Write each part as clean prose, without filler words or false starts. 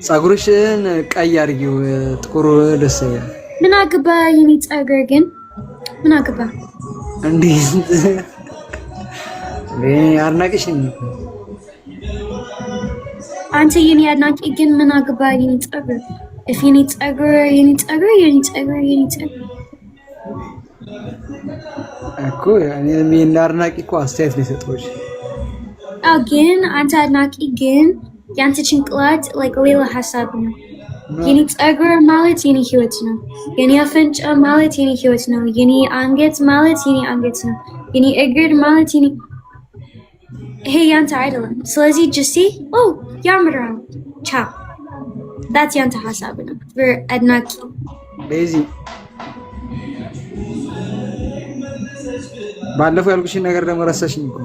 ፀጉርሽን ቀይ አድርጊው፣ ጥቁሩ ደስ ይላል። ምን አገባ የኔ ፀጉር ግን ምን አገባ እንዴ? አድናቂሽ ነኝ አንተ የኔ አድናቂ ግን ምን አገባ የኔ ፀጉር? if የኔ ፀጉር እኮ እኔ አድናቂ እኮ አስተያየት ነው የሰጠሁሽ። ግን አንተ አድናቂ ግን ያንተ ጭንቅላት ሌላ ሀሳብ ነው። የኔ ፀጉር ማለት የኔ ህይወት ነው። የኔ አፍንጫ ማለት የኔ ህይወት ነው። የኔ አንገት ማለት የኔ አንገት ነው። የኔ እግር ማለት የኔ ይሄ ያንተ አይደለም። ስለዚህ ጅሲ ያምራል ቻው that's ያንተ ሀሳብ ነው አድናቂ ዴዚ። ባለፈው ያልኩሽን ነገር ደግሞ ረሳሽኝ እኮ።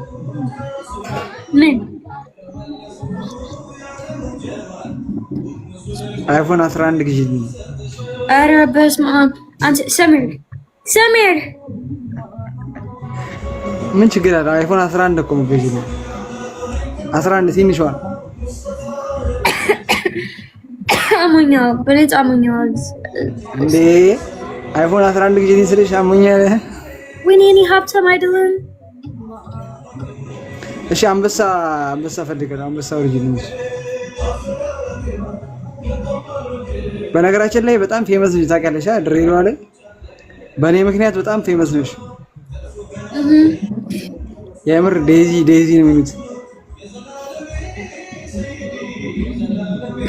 ምን? አይፎን 11 ግዢልኝ። ኧረ በስመ አብ አንተ ሰሚር ምን ችግር አለ? አይፎን 11 እኮ የምትገዢልኝ 11 ትንሿን። አሞኛል በለጥ አሞኛል እንዴ አይፎን 11 ግዢልኝ ስልሽ አሞኛል። ወይኔ እኔ ሀብታም አይደለም። እሺ አንበሳ ፈልገናል። አንበሳ ኦሪጂናል። በነገራችን ላይ በጣም ፌመስ ነሽ ታውቂያለሽ? ድሬዳዋ ላይ በእኔ ምክንያት በጣም ፌመስ ነሽ። የምር ዴዚ ነው የሚሉት።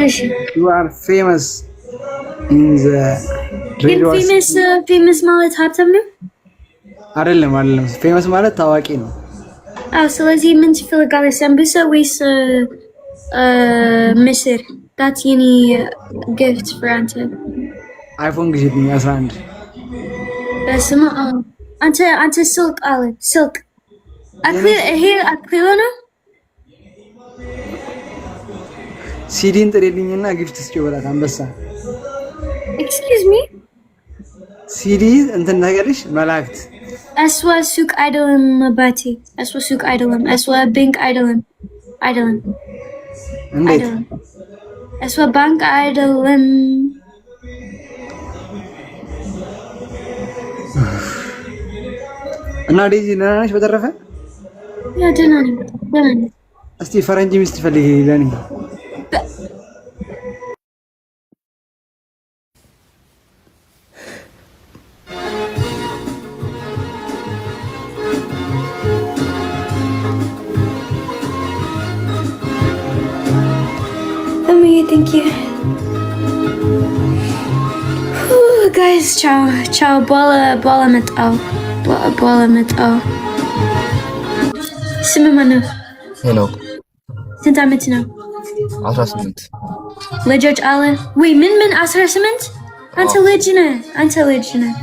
እሺ you are famous in the ድሬዳዋ። ፌመስ ማለት ሀብታም ነው አይደለም። ፌመስ ማለት ታዋቂ ነው። ስለዚህ ምን ትፈልጋለህ? አንበሳ ወይስ ምስር? that's የኔ gift for አንተ። አይፎን ግዢልኝ 11። በስመ አብ አንተ ስልክ ይሄ አክሊል ነው። ሲዲን ጥሪልኝና ጊፍት ስጪው በላት አንበሳ። excuse me ሲዲ እንትን ታውቂያለሽ? መላእክት አስዋ ሱቅ አይደለም አባቴ። አስዋ ሱቅ አይደለም። አስዋ ባንክ አይደለም። እንዴት? አስዋ ባንክ አይደለም። እና ዴዚ ደህና ነሽ? በተረፈ ያ ደህና ነኝ። እስቲ ፈረንጅ ሚስት ፈልጊ ለኔ። Thank you. Guys, ciao. Bola metal. ስም ማን ነው? ሄኖክ። ስንት ዓመት ነው? 18። ልጆች አለ ወይ? ምን 18? አንተ ልጅ ነህ።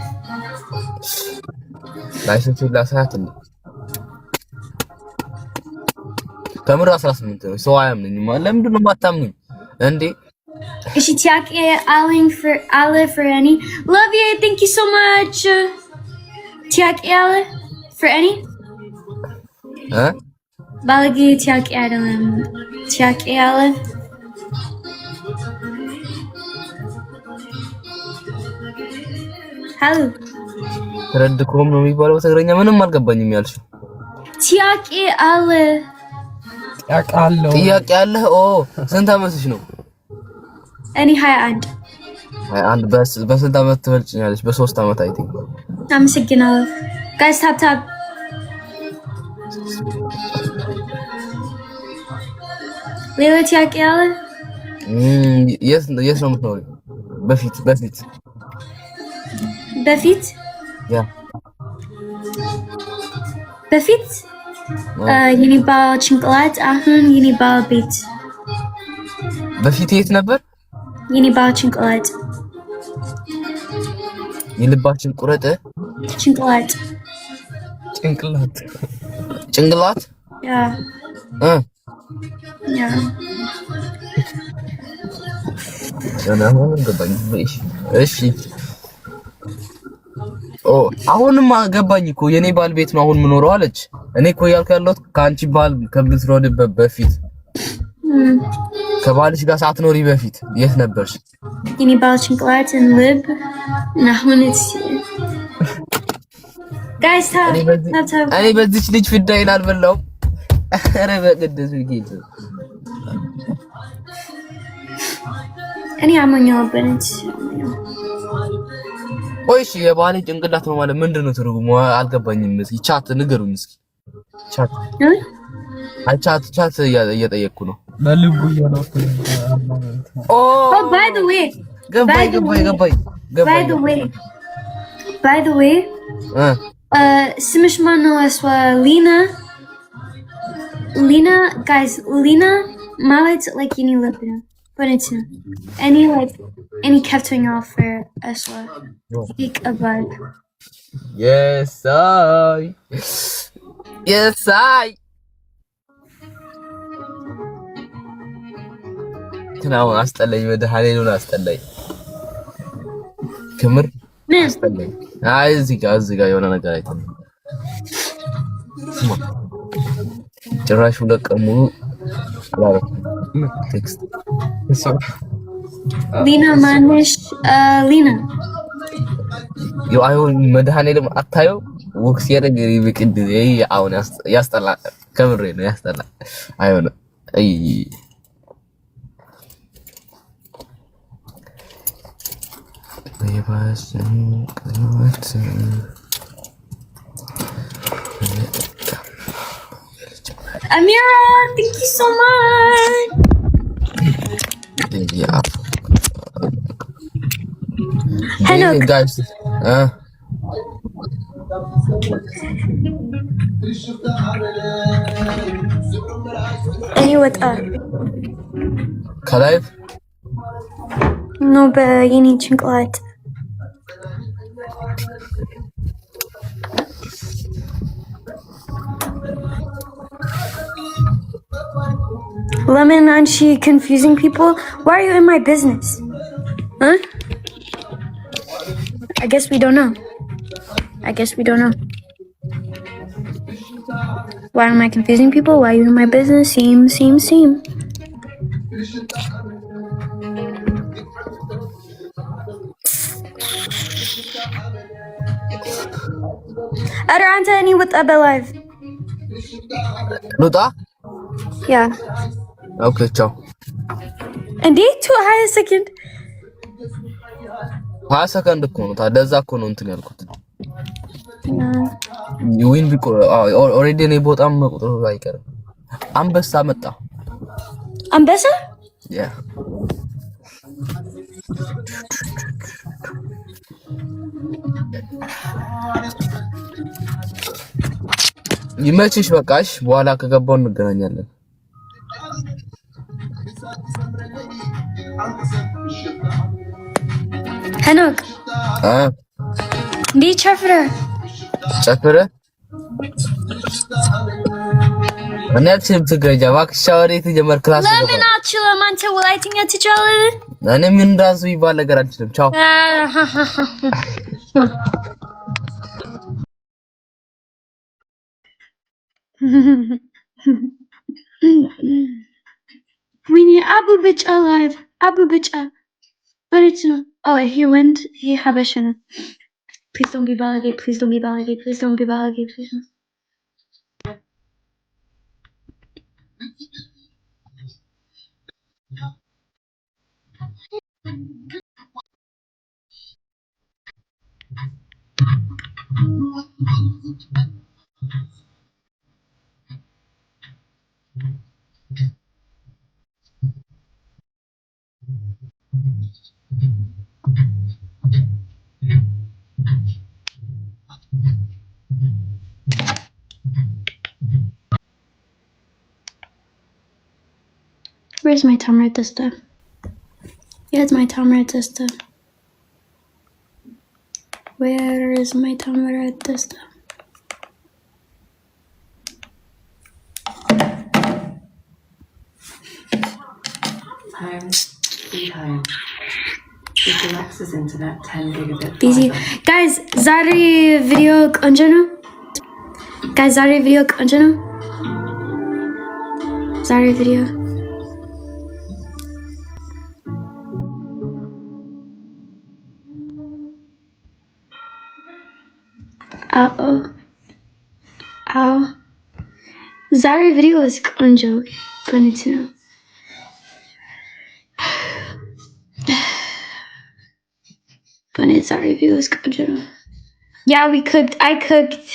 ላይሰንስ ላሳያት እንዴ? ከምር 18 ነው። ሰው አያምነኝም። ለምንድን ነው የማታምኑኝ እንዴ? እሺ ቲያቄ አለ for any love you, thank you so much. ቲያቄ አለ for any ባለጌ ቲያቄ አይደለም። ቲያቄ አለ ሃሎ ረድኮም ነው የሚባለው በትግረኛ። ምንም አልገባኝም ያልሽው። ቲያቄ አለ ጥያቄ አለ። ስንት ዓመትሽ ነው? እኔ 21 በስንት ዓመት ትበልጭኛለሽ? በ3 ዓመት አይ ቲንክ። አመሰግናለሁ ጋይስ። ታፕ ሌላ ጥያቄ አለ? የት ነው የምትኖሪው? በፊት የኔ ባል ጭንቅላት፣ አሁን የኔ ባል ቤት። በፊት የት ነበር? የኔ ባል ጭንቅላት። የልባችን ቁረጥ ጭንቅላት ያ እሺ አሁንም ገባኝ እኮ የኔ ባል ቤት ነው አሁን የምኖረው አለች። እኔ እኮ ያልኩ ያለሁት ከአንቺ ባል ከብትሮድበት በፊት ከባልሽ ጋር ሳትኖሪ በፊት የት ነበርሽ? የኔ ባል ጭንቅላት and lib አሁን guys እኔ በዚች ልጅ ፍዳይን አልበላውም። ኧረ በቅድስ ቢጌት እኔ አሞኛው በእንት ወይስ የባሌ ጭንቅላት ነው ማለት ምንድነው ትርጉሙ? አልገባኝም። እስኪ ቻት ንገሩኝ እስኪ ቻት እየጠየቅኩ ነው። በልቡ ያለው Oh by the way ገባኝ by the way ስምሽ ማን ነው? እሷ ሊና guys ሊና ማለት like you need to but it's any ከፍቶኛ for እሷ speak about yes I ትናው አስጠለኝ መድኃኔዓለም አስጠለኝ ክምር አስጠለኝ። አይ እዚህ ጋር የሆነ ነገር አይተን ጭራሽ ሁለት ቀን ሙሉ ቴክስት ሊና ማንሽ ሊና አይሆን መድኃኔዓለም አታየው ወክስ ያደርግ ይብቅድ አሁን ያስጠላ ከምሬ ነው ያስጠላ አይሆንም። አይ Amira, thank you so much. Yeah. Hello guys. Any what ከላይቭ no በየኔ ጭንቅላት Lemon and she confusing people. Why are you in my business? Huh? I guess we don't know. Why am I confusing people? Why are you in my business? Seem. Adaranta, any with Abba Live? ሉጣ Yeah. ኦኬ ቻው። Indeed, 2 second. 20 ሰከንድ እኮ ነው። ታዲያ እዛ እኮ ነው እንትን ያልኩት። ዊን ቢቆ ኦሬዲ ነው በጣም ቁጥሩ አይቀርም። አንበሳ መጣ። አንበሳ? ያ ይመችሽ በቃሽ። በኋላ ከገባው እንገናኛለን። ሄኖክ እንዴ ጨፍረ እኔ አልችልም ትግረኛ እባክሽ። ወዴት ጀመር ክላስ ነው? ለምን አልችልም? አንተ ወላይትኛ ትችላለህ? እኔ ምን እንዳሱ ይባል ነገር አልችልም። ቻው Winnie Abu Bicha live. Abu Bicha. But it's oh he went. He Habashan. Please don't be validate. Please don't be validate. Please don't be validate. Please. Where's my tamarind stuff? Yeah, it's my tamarind stuff. Where is my tamarind stuff? Home. With Alexa's internet 10 gigabit. Busy. Guys, Zari video konjano. Guys, Zari video konjano. Zari video. አዎ ዛሬ ቪዲዮ ቆንጆ ቆንጆ ነው። ዛሬ ቪዲዮ ቆንጆ ነው። Yeah, I cooked.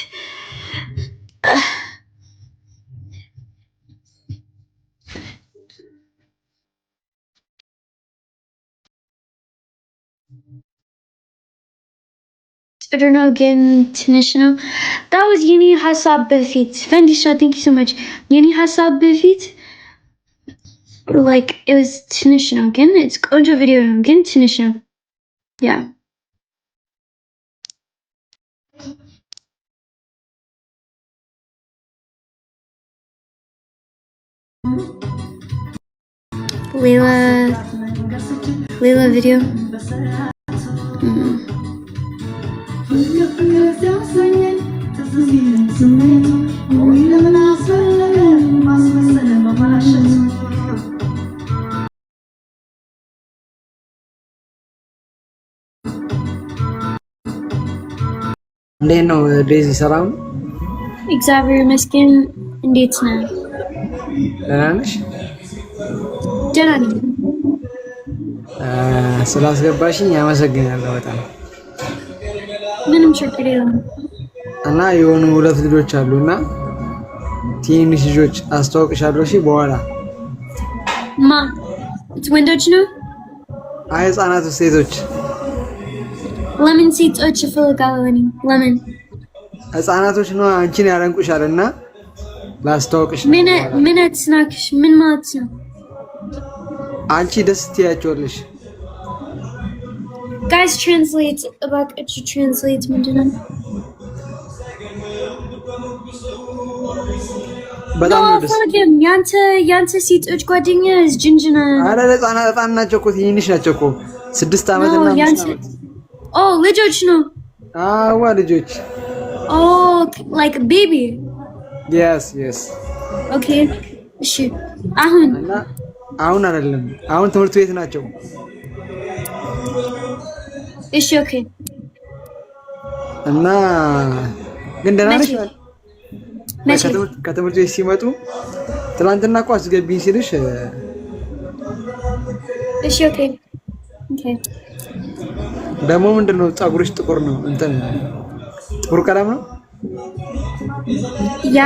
I don't know, again, Tinishno. That was Yeni Hasab Befit. Fendisha, thank you so much. Yeni Hasab Befit. Like, it was Tinishno again. It's Konjo video again, Tinishno. Yeah. Leila video. እንዴት ነው ዴዚ ሰላም? እግዚአብሔር ይመስገን። እንዴት ነህ? ደህና ነሽ? ደህና ነኝ። ስላስገባሽኝ አመሰግናለሁ በጣም። ምንም ችግር የለም። እና የሆኑ ሁለት ልጆች አሉና ትንሽ ልጆች አስተዋውቅሻለሁ። እሺ በኋላ ማ ወንዶች ነው? አይ ህፃናት ሴቶች። ለምን ሴቶች ይፈልጋሉ? ለምን ህፃናቶች ነው አንቺን ያረንቁሻልና ላስተዋውቅሽ። ምን አትስናክሽ? ምን ማለት ነው? አንቺ ደስ ትያቸዋለሽ። Guys, translate. About it, you translate. ምንድነው? በጣም ነው ደስ ያንተ ሴቶች ጓደኛ ጅንጅና። አረ ህፃናት ናቸው እኮ ትንሽ ናቸው እኮ 6 ዓመት እና 5 ዓመት። ልጆች ነው? አዎ ልጆች። like baby. yes okay እሺ አሁን አይደለም፣ አሁን ትምህርት ቤት ናቸው። እሺ ኦኬ። እና ግን ደህና ነሽ? ከትምህርት ቤት ሲመጡ ትናንትና እኮ አስገቢኝ ሲልሽ። እሺ ኦኬ ደግሞ ምንድነው ፀጉርሽ ጥቁር ነው? እንትን ጥቁር ቀለም ነው? ያ